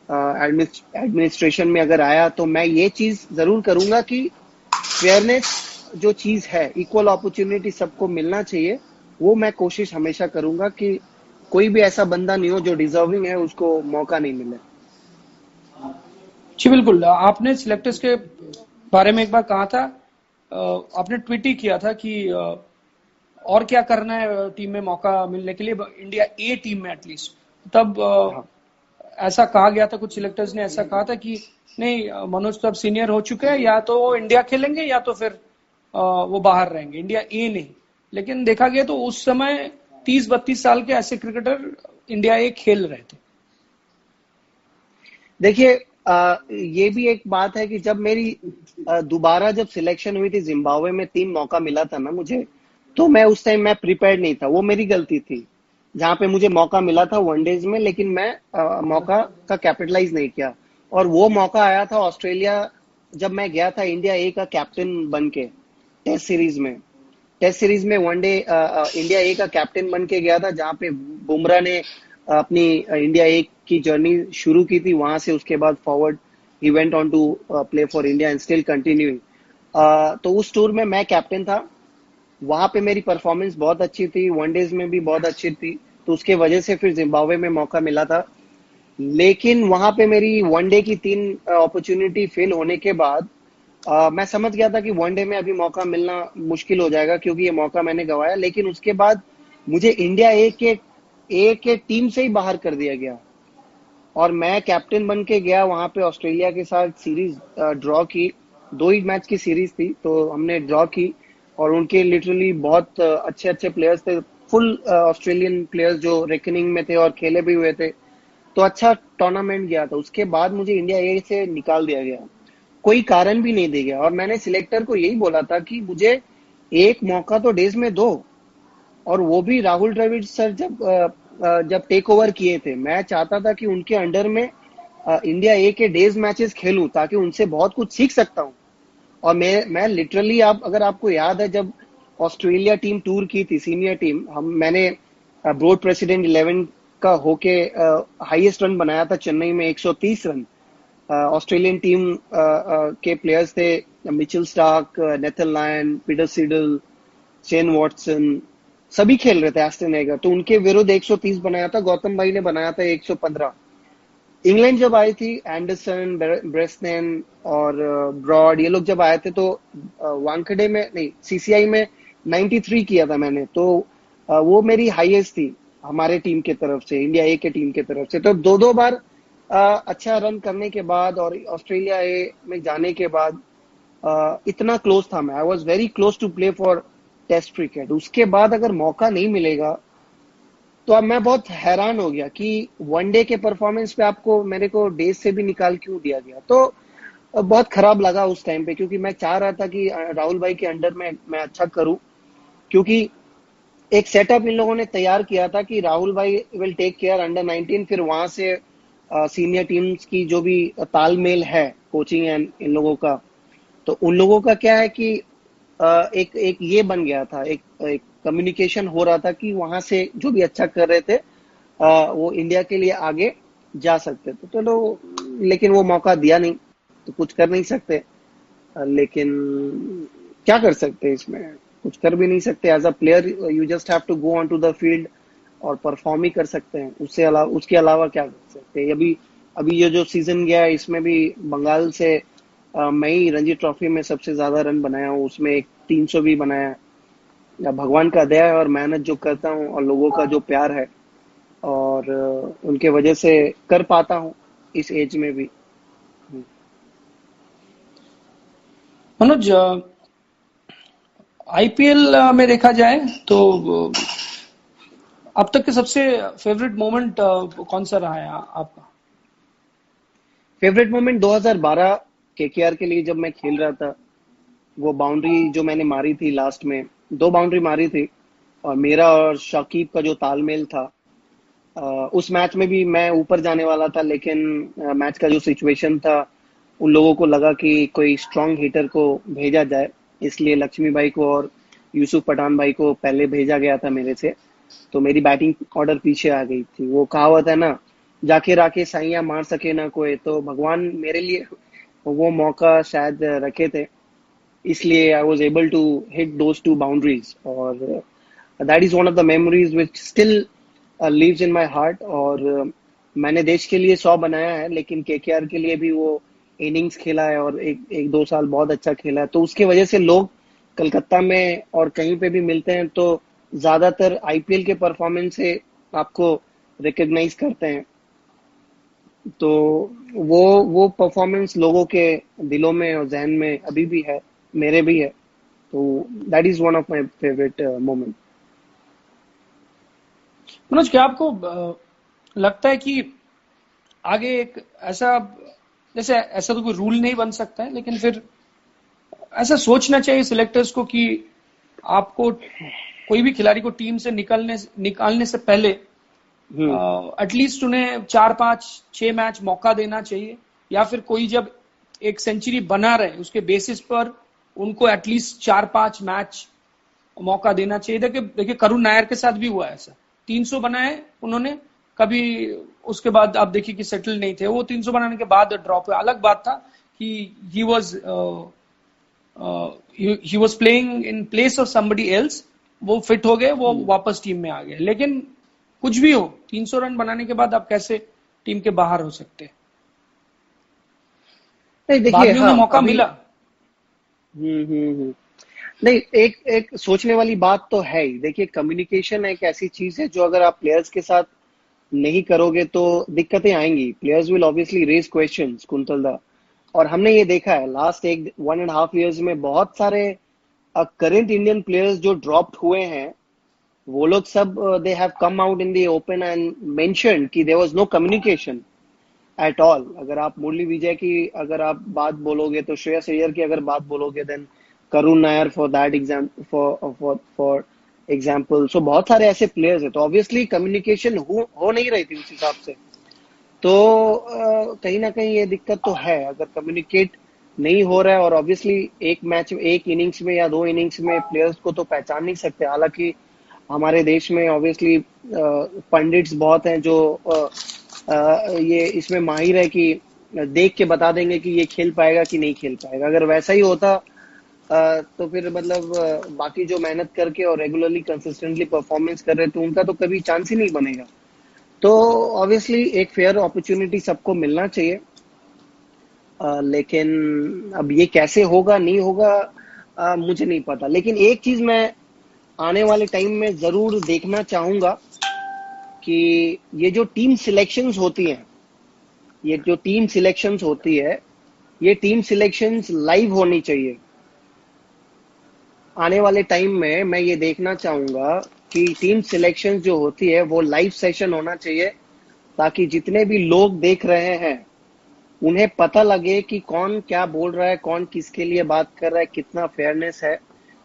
एडमिनिस्ट्रेशन में अगर आया, तो मैं ये चीज जरूर करूंगा कि फेयरनेस जो चीज है, इक्वल अपॉर्चुनिटी सबको मिलना चाहिए, वो मैं कोशिश हमेशा करूंगा कि कोई भी ऐसा बंदा नहीं हो जो डिजर्विंग है उसको मौका नहीं मिले। जी बिल्कुल। आपने सिलेक्टर्स के बारे में एक बार कहा था, आपने ट्वीट ही किया था कि और क्या करना है टीम में मौका मिलने के लिए, इंडिया ए टीम में एटलीस्ट। तब हाँ, ऐसा कहा गया था, कुछ सिलेक्टर्स ने ऐसा कहा था कि नहीं, मनोज तो अब सीनियर हो चुके हैं, या तो वो इंडिया खेलेंगे या तो फिर वो बाहर रहेंगे, इंडिया ए नहीं। लेकिन देखा गया तो उस समय 30-32 साल के ऐसे क्रिकेटर इंडिया ए खेल रहे थे। देखिए, ये भी एक बात है कि जब मेरी दोबारा जब सिलेक्शन हुई थी जिम्बाब्वे में, 3 मौका मिला था ना मुझे, तो मैं उस टाइम मैं प्रिपेयर्ड नहीं था, वो मेरी गलती थी। जहां पे मुझे मौका मिला था वनडेज में, लेकिन मैं मौका का कैपिटलाइज नहीं किया, और वो मौका आया था ऑस्ट्रेलिया, जब मैं गया था इंडिया ए का कैप्टन बन के, टेस्ट सीरीज में। टेस्ट सीरीज में वनडे इंडिया ए का कैप्टन बन के गया था, जहां पे बुमराह ने अपनी इंडिया ए की जर्नी शुरू की थी, वहां से उसके बाद forward he went on to play for India and still continuing. तो उस टूर में मैं कैप्टन था, वहां पे मेरी परफॉर्मेंस बहुत अच्छी थी, वनडेज में भी बहुत अच्छी थी, तो उसके वजह से फिर जिम्बाब्वे में मौका मिला था। लेकिन वहां पे मेरी वनडे की 3 अपॉर्चुनिटी फेल होने के बाद मैं समझ गया था कि वनडे में अभी मौका मिलना मुश्किल हो जाएगा, क्योंकि ये मौका मैंने गंवाया। लेकिन उसके बाद मुझे इंडिया ए के टीम से ही बाहर कर दिया गया, और मैं कैप्टन बन के गया वहां पे, ऑस्ट्रेलिया के साथ सीरीज ड्रॉ की। 2 ही मैच की सीरीज थी, तो हमने ड्रॉ की, और उनके लिटरली बहुत अच्छे अच्छे प्लेयर्स थे, फुल ऑस्ट्रेलियन प्लेयर्स जो रेकनिंग में थे और खेले भी हुए थे। तो अच्छा टूर्नामेंट गया था, उसके बाद मुझे इंडिया ए से निकाल दिया गया, कोई कारण भी नहीं दिया गया। और मैंने सिलेक्टर को यही बोला था कि मुझे एक मौका तो डेज में दो, और वो भी राहुल द्रविड़ सर जब टेक ओवर किए थे, मैं चाहता था कि उनके अंडर में इंडिया ए के डेज मैचेस खेलूं, ताकि उनसे बहुत कुछ सीख सकता हूं। और मैं लिटरली, आप अगर आपको याद है, जब ऑस्ट्रेलिया टीम टूर की थी, सीनियर टीम, मैंने बोर्ड प्रेसिडेंट 11 का होके हाईएस्ट रन बनाया था चेन्नई में, 130 रन। ऑस्ट्रेलियन टीम के प्लेयर्स थे Mitchell Starc, Nathan Lyon, Peter Seidel, Shane Watson, सभी खेल रहे थे एस्टन एगर, तो उनके विरुद्ध 130 बनाया था, गौतम भाई ने बनाया था 115। इंग्लैंड जब आई थी, एंडरसन, ब्रेस्नेन और ब्रॉड, ये लोग जब आए थे तो वानखेड़े में नहीं, सीसीआई में 93 किया था मैंने, तो वो मेरी हाईएस्ट थी हमारे टीम के तरफ से, इंडिया ए के टीम के तरफ से। तो दो दो बार अच्छा रन करने के बाद और ऑस्ट्रेलिया ए में जाने के बाद इतना क्लोज था मैं, I was very close to play for test cricket. उसके बाद अगर मौका नहीं मिलेगा तो अब मैं बहुत हैरान हो गया कि वनडे के परफॉर्मेंस पे आपको मेरे को डेज से भी निकाल क्यों दिया गया। तो बहुत खराब लगा उस टाइम पे, क्योंकि मैं चाह रहा था कि राहुल भाई के अंडर में मैं अच्छा करूं, क्योंकि एक सेटअप इन लोगों ने तैयार किया था कि राहुल भाई विल टेक केयर अंडर 19, फिर वहां से सीनियर टीम्स की जो भी तालमेल है कोचिंग एंड इन लोगों का, तो उन लोगों का क्या है कि एक एक ये बन गया था, एक कम्युनिकेशन हो रहा था कि वहां से जो भी अच्छा कर रहे थे वो इंडिया के लिए आगे जा सकते थे। तो लेकिन वो मौका दिया नहीं, तो कुछ कर नहीं सकते। लेकिन क्या कर सकते हैं इसमें, कुछ कर भी नहीं सकते। As a player you just have to go on to the field और परफॉर्म ही कर सकते हैं, उसके अलावा क्या कर सकते हैं। अभी अभी ये जो सीजन गया है इसमें भी बंगाल से मैं ही रणजी ट्रॉफी में सबसे ज्यादा रन बनाया हूँ, उसमें एक 300 भी बनाया। या भगवान का दया है और मेहनत जो करता हूँ और लोगों का जो प्यार है, और उनके वजह से कर पाता हूँ इस एज में भी। मनोज, आईपीएल में देखा जाए तो अब तक के सबसे फेवरेट मोमेंट कौन सा रहा है आपका? फेवरेट मोमेंट 2012 केकेआर के लिए जब मैं खेल रहा था, वो बाउंड्री जो मैंने मारी थी लास्ट में, 2 बाउंड्री मारी थी, और मेरा और शाकिब का जो तालमेल था, उस मैच में भी मैं ऊपर जाने वाला था, लेकिन मैच का जो सिचुएशन था, उन लोगों को लगा कि कोई स्ट्रांग हिटर को भेजा जाए, इसलिए लक्ष्मी भाई को और यूसुफ पठान भाई को पहले भेजा गया था मेरे से। तो मेरी बैटिंग ऑर्डर पीछे आ गई थी। वो कहावत है ना, जाके राके साइयां मार सके ना कोई, तो भगवान मेरे लिए वो मौका शायद रखे थे, इसलिए I was able to hit those 2 boundaries. और that is one of the memories which still lives in my heart. और मैंने देश के लिए 100 बनाया है, लेकिन केकेआर के लिए भी वो इनिंग्स खेला है और एक दो साल बहुत अच्छा खेला है। तो उसके वजह से लोग कलकत्ता में और कहीं पे भी मिलते हैं तो ज्यादातर आईपीएल के परफॉर्मेंस से आपको रिकॉग्नाइज करते हैं। तो वो परफॉर्मेंस लोगों के दिलों में और जहन में अभी भी है, मेरे भी है। तो that is one of my favourite moment. Manoj, क्या आपको लगता है कि आगे एक ऐसा, जैसे ऐसा तो कोई रूल नहीं बन सकता है, लेकिन फिर ऐसा सोचना चाहिए सिलेक्टर्स को कि आपको कोई भी खिलाड़ी को टीम से निकालने से पहले एटलीस्ट उन्हें 4-5-6 मैच मौका देना चाहिए, या फिर कोई जब एक सेंचुरी बना रहे उसके बेसिस पर उनको एटलीस्ट 4-5 मैच मौका देना चाहिए। देखिए करुण नायर के साथ भी हुआ है ऐसा, 300 बनाए उन्होंने, कभी उसके बाद आप देखिए कि सेटल नहीं थे, वो 300 बनाने के बाद ड्रॉप हुआ। अलग बात था कि he was playing in place of somebody else, वो फिट हो गए, वो वापस टीम में आ गए। लेकिन कुछ भी हो, 300 रन बनाने के बाद आप कैसे टीम के बाहर हो सकते हैं? नहीं देखिए, बाद में उन्हें मौका मिला। नहीं, एक सोचने वाली बात तो है ही। देखिए, कम्युनिकेशन एक ऐसी चीज है जो अगर आप प्लेयर्स के साथ नहीं करोगे तो दिक्कतें आएंगी। Players will obviously raise questions, Kuntal da. और हमने ये देखा है लास्ट 1.5 ईयर्स में, बहुत सारे करंट इंडियन प्लेयर्स जो ड्रॉप्ड हुए हैं, वो लोग सब they have come out in the open and mentioned कि there was no communication at all. अगर आप मुरली विजय की अगर आप बात बोलोगे, तो श्रेयस अय्यर की अगर बात बोलोगे, then Karun Nair for that for example. So बहुत सारे ऐसे प्लेयर्स हैं, तो ऑब्वियसली कम्युनिकेशन हो नहीं रही थी उस हिसाब से। तो कहीं ना कहीं ये दिक्कत तो है, अगर कम्युनिकेट नहीं हो रहा है। और ऑब्वियसली एक मैच में, एक इनिंग्स में या 2 इनिंग्स में प्लेयर्स को तो पहचान नहीं सकते। हालांकि हमारे देश में ऑब्वियसली पंडित्स बहुत हैं जो ये इसमें माहिर है कि देख के बता देंगे कि ये खेल पाएगा कि नहीं खेल पाएगा। अगर वैसा ही होता तो फिर मतलब बाकी जो मेहनत करके और रेगुलरली कंसिस्टेंटली परफॉर्मेंस कर रहे हैं तो उनका तो कभी चांस ही नहीं बनेगा। तो ऑब्वियसली एक फेयर अपॉर्चुनिटी सबको मिलना चाहिए। लेकिन अब ये कैसे होगा नहीं होगा मुझे नहीं पता। लेकिन एक चीज मैं आने वाले टाइम में जरूर देखना चाहूंगा कि ये जो टीम सिलेक्शंस होती हैं, ये जो टीम सिलेक्शंस होती है, ये टीम सिलेक्शंस लाइव होनी चाहिए। आने वाले टाइम में मैं ये देखना चाहूंगा कि टीम सिलेक्शन जो होती है वो लाइव सेशन होना चाहिए, ताकि जितने भी लोग देख रहे हैं उन्हें पता लगे कि कौन क्या बोल रहा है, कौन किसके लिए बात कर रहा है, कितना फेयरनेस है।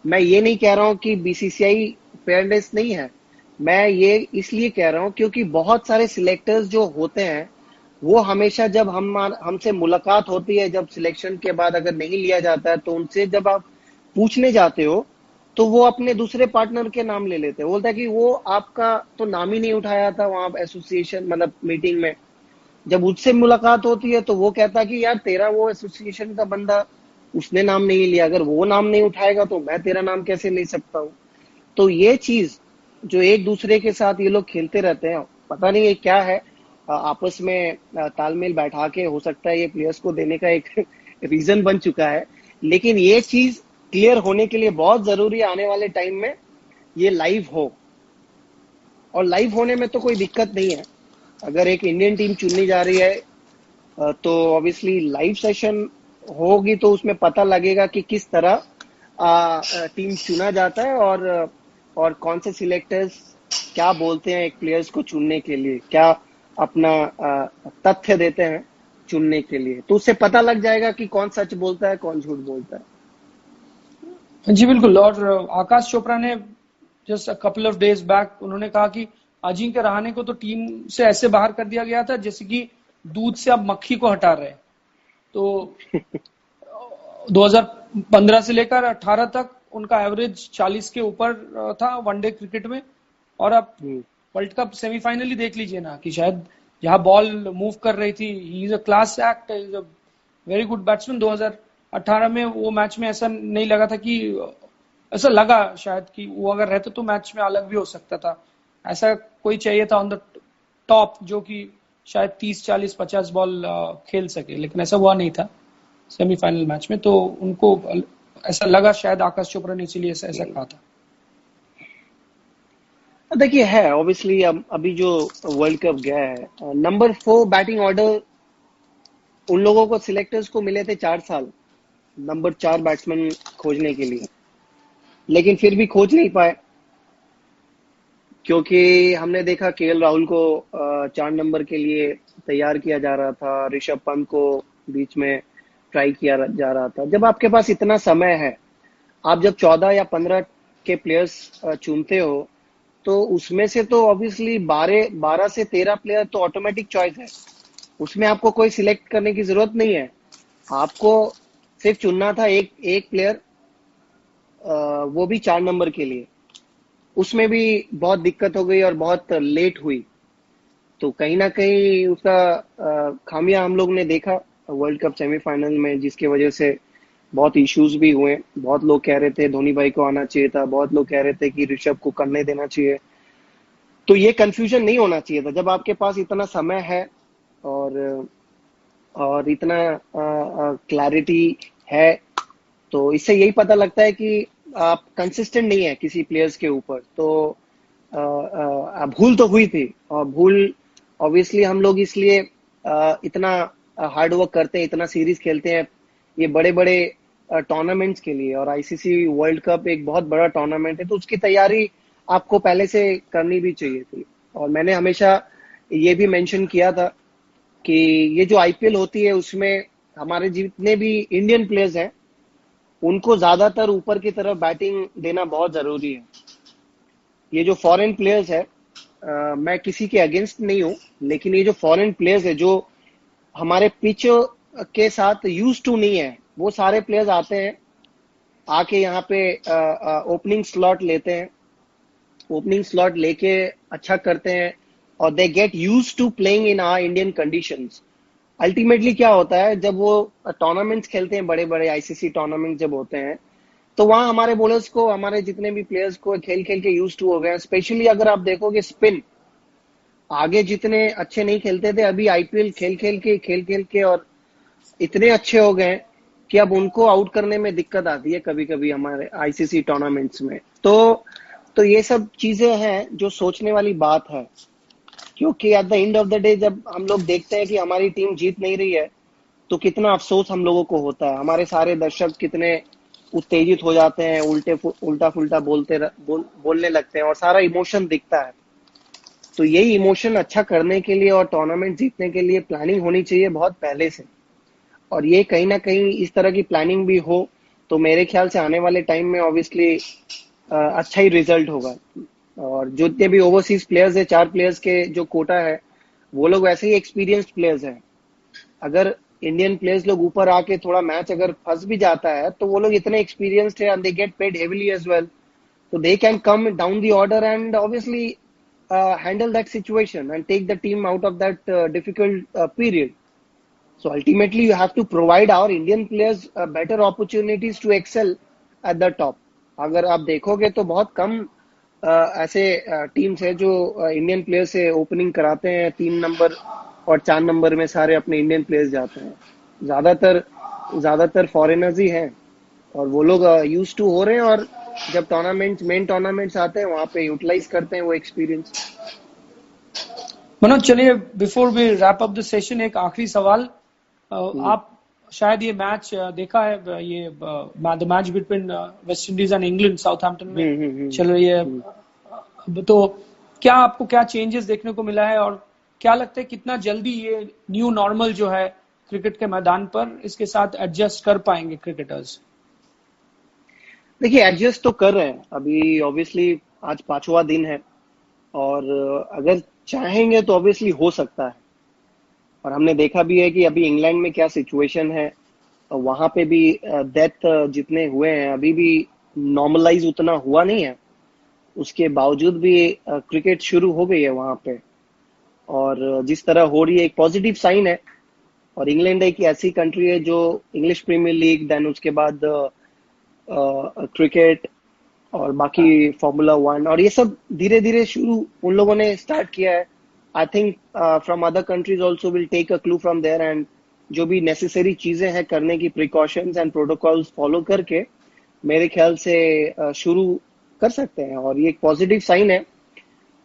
मैं ये नहीं कह रहा हूं कि बीसीसीआई फेयरनेस नहीं है, मैं ये इसलिए कह रहा हूं क्योंकि बहुत सारे सिलेक्टर्स जो होते हैं वो हमेशा जब हमसे मुलाकात होती है, जब सिलेक्शन के बाद अगर नहीं लिया जाता है तो उनसे जब आप पूछने जाते हो तो वो अपने दूसरे पार्टनर के नाम ले लेते हैं। बोलता है कि वो आपका तो नाम ही नहीं उठाया था वहां एसोसिएशन मतलब मीटिंग में। जब उससे मुलाकात होती है तो वो कहता है कि यार तेरा वो एसोसिएशन का बंदा, उसने नाम नहीं लिया, अगर वो नाम नहीं उठाएगा तो मैं तेरा नाम कैसे ले सकता हूँ। तो ये चीज जो एक दूसरे के साथ ये लोग खेलते रहते हैं, पता नहीं ये क्या है, आपस में तालमेल बैठा के हो सकता है ये प्लेयर्स को देने का एक रीजन बन चुका है। लेकिन ये चीज क्लियर होने के लिए बहुत जरूरी है आने वाले टाइम में ये लाइव हो। और लाइव होने में तो कोई दिक्कत नहीं है, अगर एक इंडियन टीम चुननी जा रही है तो ऑब्वियसली लाइव सेशन होगी तो उसमें पता लगेगा कि किस तरह टीम चुना जाता है, और कौन से सिलेक्टर्स क्या बोलते हैं एक प्लेयर्स को चुनने के लिए, क्या अपना तथ्य देते हैं चुनने के लिए, तो उससे पता लग जाएगा कि कौन सच बोलता है कौन झूठ बोलता है। जी बिल्कुल। और आकाश चोपड़ा ने just a couple of days back उन्होंने कहा कि अजिंक्य रहाणे को तो टीम से ऐसे बाहर कर दिया गया था जैसे कि दूध से अब मक्खी को हटा रहे हैं। तो 2015 से लेकर 18 तक उनका एवरेज 40 के ऊपर था वनडे क्रिकेट में। और अब वर्ल्ड कप सेमीफाइनल ही देख लीजिए ना कि शायद जहां बॉल मूव कर रही थी, he is a class act, is a very good batsman. 2018 में वो मैच में ऐसा नहीं लगा था कि, ऐसा लगा शायद कि वो अगर रहते तो मैच में अलग भी हो सकता था। ऐसा कोई चाहिए था ऑन द टॉप जो कि शायद 30 40 50 बॉल खेल सके, लेकिन ऐसा हुआ नहीं था सेमीफाइनल मैच में। तो उनको ऐसा लगा शायद आकाश चोपड़ा ने इसीलिए ऐसा कहा था। देखिए है ऑब्वियसली अभी जो वर्ल्ड कप गया है, नंबर 4 बैटिंग ऑर्डर उन लोगों को सिलेक्टर्स को मिले थे 4 साल नंबर 4 बैट्समैन खोजने के लिए, लेकिन फिर भी खोज नहीं पाए क्योंकि हमने देखा केएल राहुल को 4 नंबर के लिए तैयार किया जा रहा था, ऋषभ पंत को बीच में ट्राई किया जा रहा था। जब आपके पास इतना समय है, आप जब 14 या 15 के प्लेयर्स चुनते हो तो उसमें से तो ऑब्वियसली 12 से 13 प्लेयर तो ऑटोमेटिक चॉइस है, उसमें आपको कोई सिलेक्ट करने की जरूरत नहीं है। आपको सिर्फ चुनना था एक प्लेयर, वो भी 4 नंबर के लिए। उसमें भी बहुत दिक्कत हो गई और बहुत लेट हुई, तो कहीं ना कहीं उसका खामियां हम लोग ने देखा वर्ल्ड कप सेमीफाइनल में, जिसकी वजह से बहुत इश्यूज भी हुए। बहुत लोग कह रहे थे धोनी भाई को आना चाहिए था, बहुत लोग कह रहे थे कि ऋषभ को करने देना चाहिए। तो ये कंफ्यूजन नहीं होना चाहिए था। जब आपके पास इतना समय है और इतना क्लैरिटी है, तो इससे यही पता लगता है कि आप कंसिस्टेंट नहीं है किसी प्लेयर्स के ऊपर। तो भूल तो हुई थी, और भूल ऑब्वियसली हम लोग इसलिए इतना हार्ड वर्क करते हैं, इतना सीरीज खेलते हैं ये बड़े बड़े टूर्नामेंट्स के लिए, और आईसीसी वर्ल्ड कप एक बहुत बड़ा टूर्नामेंट है, तो उसकी तैयारी आपको पहले से करनी भी चाहिए थी। और मैंने हमेशा ये भी मेंशन किया था कि ये जो आईपीएल होती है उसमें हमारे जितने भी इंडियन प्लेयर्स हैं उनको ज्यादातर ऊपर की तरफ बैटिंग देना बहुत जरूरी है। ये जो फॉरेन प्लेयर्स है, मैं किसी के अगेंस्ट नहीं हूं, लेकिन ये जो फॉरेन प्लेयर्स है जो हमारे पिच के साथ यूज टू नहीं है, वो सारे प्लेयर्स आते हैं, आके यहाँ पे ओपनिंग स्लॉट लेते हैं, ओपनिंग स्लॉट लेके अच्छा करते हैं, और they get use to playing in our Indian conditions. Ultimately क्या होता है, जब वो टूर्नामेंट्स खेलते हैं, बड़े बड़े आईसीसी टूर्नामेंट जब होते हैं, तो वहां हमारे बॉलर्स को, हमारे जितने भी प्लेयर्स को खेल खेल के यूज टू हो गए हैं। स्पेशली अगर आप देखोगे स्पिन, आगे जितने अच्छे नहीं खेलते थे, अभी आईपीएल खेल खेल के और इतने अच्छे हो गए कि अब उनको आउट करने में दिक्कत आती है कभी कभी हमारे आईसीसी टूर्नामेंट्स में। तो ये सब चीजें हैं जो सोचने वाली बात है, क्योंकि at the end of the day जब हम लोग देखते हैं कि हमारी टीम जीत नहीं रही है, तो कितना अफसोस हम लोगों को होता है। हमारे सारे दर्शक कितने उत्तेजित हो जाते हैं, उल्टा फुल्टा बोलने लगते हैं और सारा इमोशन दिखता है। तो यही इमोशन अच्छा करने के लिए और टूर्नामेंट जीतने के लिए प्लानिंग होनी चाहिए बहुत पहले से। और ये कहीं ना कहीं इस तरह की प्लानिंग भी हो तो मेरे ख्याल से आने वाले टाइम में ऑब्वियसली अच्छा ही रिजल्ट होगा। और जितने भी ओवरसीज प्लेयर्स है, 4 प्लेयर्स के जो कोटा है, वो लोग वैसे ही एक्सपीरियंस्ड प्लेयर्स हैं। अगर इंडियन प्लेयर्स लोग ऊपर आके थोड़ा मैच अगर फंस भी जाता है तो वो लोग इतने एक्सपीरियंस्ड है and they get paid heavily as well, so they can come down the order and obviously handle that situation and take the team out of that difficult period. So ultimately you have to provide our Indian players better opportunities to excel at the top. अगर आप देखोगे तो बहुत कम ऐसे teams है जो Indian player से opening कराते हैं। 3 नंबर और 4 नंबर में सारे अपने इंडियन प्लेयर्स जाते हैं। ज्यादातर फॉरेनर्स ही हैं और वो लोग यूज टू हो रहे हैं और जब मेन टूर्नामेंट्स आते हैं वहां पे यूटिलाइज करते हैं वो एक्सपीरियंस। मनोज, चलिए before we wrap up the session एक आखिरी सवाल। आप शायद ये मैच देखा है, ये the match between West Indies and England Southampton में चल रही है। तो क्या आपको क्या चेंजेस देखने को मिला है और क्या लगता है कितना जल्दी ये न्यू नॉर्मल जो है क्रिकेट के मैदान पर इसके साथ एडजस्ट कर पाएंगे क्रिकेटर्स? देखिए, एडजस्ट तो कर रहे हैं अभी। ऑब्वियसली आज 5वां दिन है और अगर चाहेंगे तो ऑब्वियसली हो सकता है। और हमने देखा भी है कि अभी इंग्लैंड में क्या सिचुएशन है, वहां पे भी डेथ जितने हुए हैं अभी भी नॉर्मलाइज उतना हुआ नहीं है। उसके बावजूद भी क्रिकेट शुरू हो गई है वहां पे और जिस तरह हो रही है एक पॉजिटिव साइन है। और इंग्लैंड एक ऐसी कंट्री है जो इंग्लिश प्रीमियर लीग, देन उसके बाद क्रिकेट और बाकी फॉर्मूला 1 और ये सब धीरे धीरे शुरू उन लोगों ने स्टार्ट किया है। I think from other countries also will take a clue from there and जो भी नेसेसरी चीजें हैं करने की, प्रिकॉशंस एंड प्रोटोकॉल्स फॉलो करके मेरे ख्याल से शुरू कर सकते हैं। और ये एक पॉजिटिव साइन है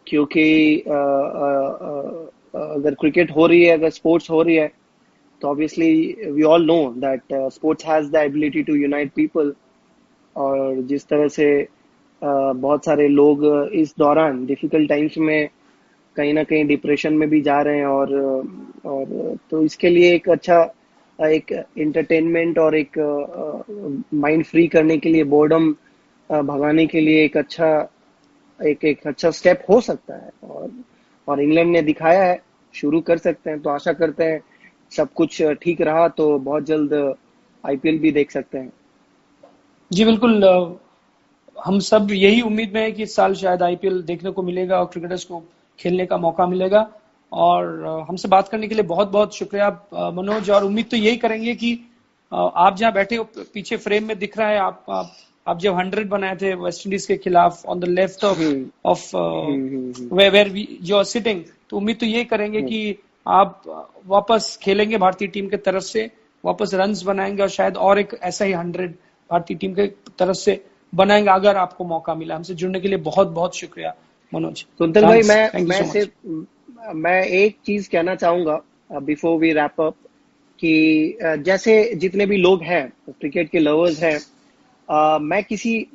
क्योंकि अगर क्रिकेट हो रही है, अगर स्पोर्ट्स हो रही है तो obviously we all know that sports has the ability to unite people. और जिस तरह से बहुत सारे लोग इस दौरान डिफिकल्ट टाइम्स में कहीं ना कहीं डिप्रेशन में भी जा रहे हैं और तो इसके लिए एक अच्छा एक एंटरटेनमेंट और एक माइंड फ्री करने के लिए, बोर्डम भगाने के लिए एक अच्छा स्टेप हो सकता है। और इंग्लैंड ने दिखाया है, शुरू कर सकते हैं। तो आशा करते हैं सब कुछ ठीक रहा तो बहुत जल्द आईपीएल भी देख सकते हैं। जी बिल्कुल, हम सब यही उम्मीद में है कि इस साल शायद आईपीएल देखने को मिलेगा और क्रिकेटर्स को खेलने का मौका मिलेगा। और हमसे बात करने के लिए बहुत बहुत शुक्रिया मनोज। और उम्मीद तो यही करेंगे कि आप जहाँ बैठे हो पीछे फ्रेम में दिख रहा है, आप जब 100 बनाए थे वेस्ट इंडीज के खिलाफ on the left of where you are sitting, तो उम्मीद तो यही करेंगे कि आप वापस खेलेंगे भारतीय टीम के तरफ से, वापस रन्स बनाएंगे और शायद और एक ऐसा ही 100 भारतीय टीम के तरफ से बनाएंगे अगर आपको मौका मिला। हमसे जुड़ने के लिए बहुत बहुत शुक्रिया मनोज। कुंतल भाई, मैं एक चीज कहना चाहूंगा बिफोर वी रैप अप कि जैसे जितने भी लोग हैं क्रिकेट के लवर्स हैं, मैं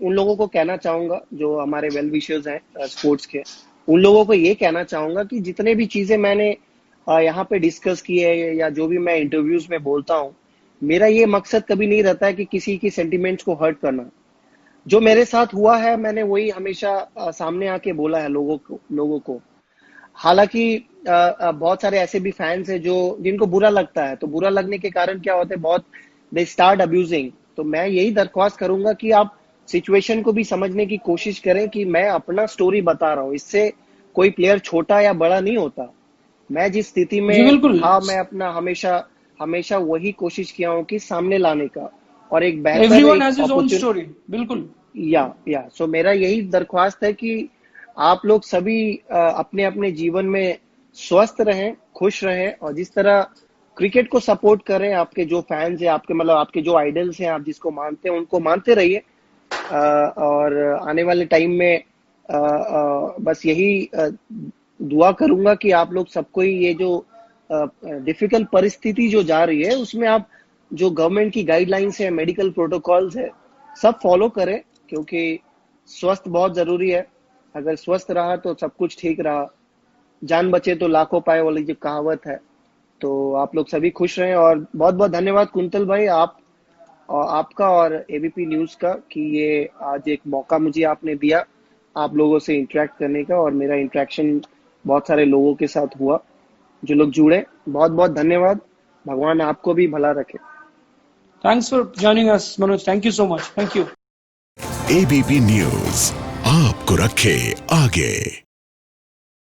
उन लोगों को कहना चाहूंगा जो हमारे वेल विशर्स हैं स्पोर्ट्स के, उन लोगों को ये कहना चाहूंगा कि जितने भी चीजें मैंने यहाँ पे डिस्कस की है या जो भी मैं इंटरव्यूज में बोलता हूँ, मेरा ये मकसद कभी नहीं रहता है कि किसी की सेंटिमेंट्स को हर्ट करना। जो मेरे साथ हुआ है मैंने वही हमेशा सामने आके बोला है लोगों को। हालांकि बहुत सारे ऐसे भी फैंस हैं जिनको बुरा लगता है, तो बुरा लगने के कारण क्या होते हैं, बहुत दे स्टार्ट अब्यूजिंग। तो मैं यही दरख्वास्त करूंगा कि आप सिचुएशन को भी समझने की कोशिश करें कि मैं अपना स्टोरी बता रहा हूँ, इससे कोई प्लेयर छोटा या बड़ा नहीं होता। मैं जिस स्थिति में था, मैं अपना हमेशा वही कोशिश किया हूँ कि सामने लाने का। और एक बेहतर एवरीवन एक has his own opportunity। Story, बिल्कुल। या सो मेरा यही दरख्वास्त है कि आप लोग सभी अपने अपने जीवन में स्वस्थ रहें, खुश रहें, और जिस तरह क्रिकेट को सपोर्ट करें, आपके जो फैंस हैं, आपके मतलब आपके जो आइडल्स हैं, आप जिसको मानते हैं उनको मानते रहिए। और आने वाले टाइम में बस यही दुआ करूंगा कि आप लोग सबको ही ये जो डिफिकल्ट परिस्थिति जो जा रही है उसमें आप जो गवर्नमेंट की गाइडलाइंस है, मेडिकल प्रोटोकॉल्स है, सब फॉलो करें, क्योंकि स्वस्थ बहुत जरूरी है। अगर स्वस्थ रहा तो सब कुछ ठीक रहा, जान बचे तो लाखों पाए वाली जो कहावत है। तो आप लोग सभी खुश रहें, और बहुत बहुत धन्यवाद कुंतल भाई, आपका और एबीपी न्यूज का, कि ये आज एक मौका मुझे आपने दिया आप लोगों से इंटरेक्ट करने का, और मेरा इंटरेक्शन बहुत सारे लोगों के साथ हुआ जो लोग जुड़े। बहुत बहुत धन्यवाद, भगवान आपको भी भला रखे। Thanks for joining us Manoj, thank you so much, thank you. ABP news आपको रखे आगे।